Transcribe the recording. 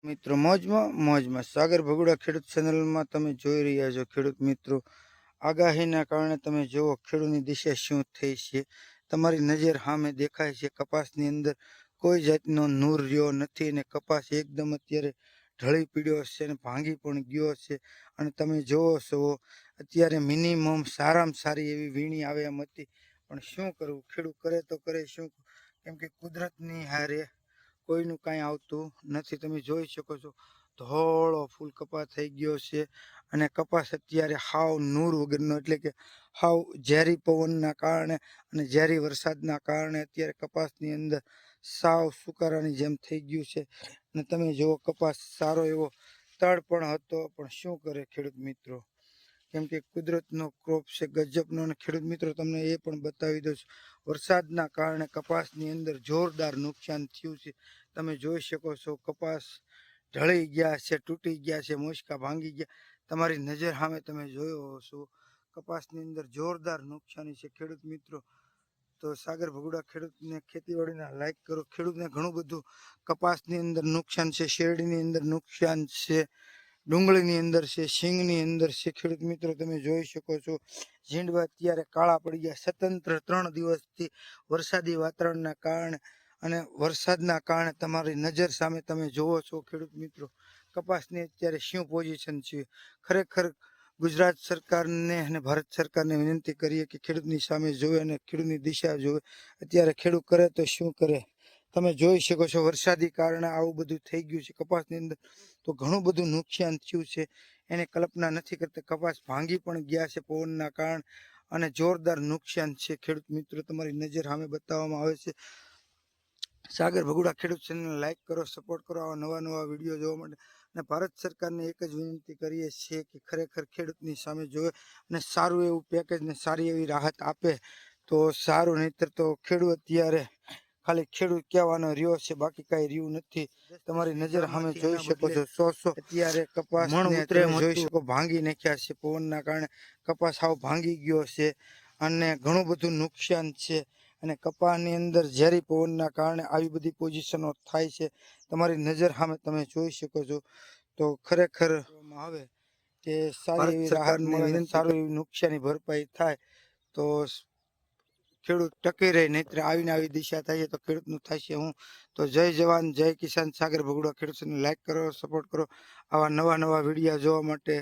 મિત્રો મોજમાં સાગર ભગુડા ખેડૂત ચેનલમાં તમે જોઈ રહ્યા છો. ખેડૂત મિત્રો, આગાહીના કારણે તમે જુઓ ખેડૂતની દિશા શું થઈ છે. તમારી નજર સામે દેખાય છે. કપાસની અંદર કોઈ જાતનો નૂર રહ્યો નથી અને કપાસ એકદમ અત્યારે ઢળી પીડ્યો છે અને ભાંગી પણ ગયો છે. અને તમે જોવો છો અત્યારે મિનિમમ સારામાં સારી એવી વીણી આવે એમ હતી, પણ શું કરવું, ખેડૂત કરે તો કરે શું, કેમ કે કુદરતની હારે કોઈનું કાંઈ આવતું નથી. તમે જોઈ શકો છો ધોળો ફૂલ કપાસ થઈ ગયો છે અને કપાસ અત્યારે હાવ નૂર વગરનો, એટલે કે હાવ ઝેરી પવનના કારણે અને ઝેરી વરસાદના કારણે અત્યારે કપાસની અંદર સાવ સુકારાની જેમ થઈ ગયું છે. અને તમે જુઓ કપાસ સારો એવો તળ પણ હતો, પણ શું કરે ખેડૂત મિત્રો, કેમ કે કુદરતનો ક્રોપ છે ગજબનો. અને ખેડૂત મિત્રો, તમને એ પણ બતાવી દઉં છું, વરસાદના કારણે કપાસની અંદર જોરદાર નુકસાન થયું છે. તમે જોઈ શકો છો કપાસ ઢળી ગયા છે, તૂટી ગયા છે, મોસકા ભાંગી ગયા. તમારી નજર સામે તમે જોયો છો કપાસની અંદર જોરદાર નુકસાની છે. ખેડૂત મિત્રો, તો સાગર ભગુડા ખેડૂતને ખેતીવાડીના લાઈક કરો. ખેડૂતને ઘણું બધું કપાસની અંદર નુકસાન છે, શેરડીની અંદર નુકસાન છે, ડુંગળીની અંદર છે, સિંગની અંદર છે. ખેડૂત મિત્રો, તમે જોઈ શકો છો ઝીંડવા અત્યારે કાળા પડી ગયા. સ્વતંત્ર 3 દિવસથી વરસાદી વાતાવરણના કારણે અને વરસાદના કારણે તમારી નજર સામે તમે જોવો છો ખેડૂત મિત્રો, કપાસની અત્યારે શું પોઝિશન છે. ખરેખર ગુજરાત સરકારને અને ભારત સરકારને વિનંતી કરીએ કે ખેડૂતની સામે જોવે અને ખેડૂતની દિશા જોવે. અત્યારે ખેડૂત કરે તો શું કરે, તમે જોઈ શકો છો વરસાદી કારણે આવું બધું થઈ ગયું છે. કપાસની અંદર તો ઘણું બધું નુકસાન થયું છે, એને કલ્પના નથી કરતા. કપાસ ભાંગી પણ ગયા છે પવનના કારણે અને જોરદાર નુકસાન છે. ખેડૂત મિત્રો, તમારી નજર સામે બતાવવામાં આવે છે. સાગર ભગુડા ખેડૂત ચેનલને લાઈક કરો, સપોર્ટ કરો આવા નવા વિડીયો જોવા માટે. અને ભારત સરકારને એક જ વિનંતી કરીએ છીએ કે ખરેખર ખેડૂતની સામે જોવે અને સારું એવું પેકેજ ને સારી એવી રાહત આપે તો સારું. નહીતર તો ખેડૂત અત્યારે ખાલી ખેડૂત કહેવાનો રહ્યો છે, બાકી કાંઈ રહ્યું નથી. તમારી નજર સામે જોઈ શકો છો અત્યારે કપાસ જોઈ શકો ભાંગી નાખ્યા છે પવનના કારણે. કપાસ હાવ ભાંગી ગયો છે અને ઘણું બધું નુકસાન છે. અને કપાસની અંદર ઝેરી પવનના કારણે આવી બધી પોઝિશનો થાય છે. તમારી નજર સામે તમે જોઈ શકો છો. તો ખરેખર આવે કે સારી એવી રાહત મળે, સારું એવી નુકસાની ભરપાઈ થાય તો ખેડૂત ટકી રહે. નહીતર આવીને આવી દિશા થાય તો ખેડૂતનું થશે હું. તો જય જવાન જય કિસાન. સાગર ભગુડા ખેડૂતોને લાઈક કરો, સપોર્ટ કરો આવા નવા વિડીયા જોવા માટે.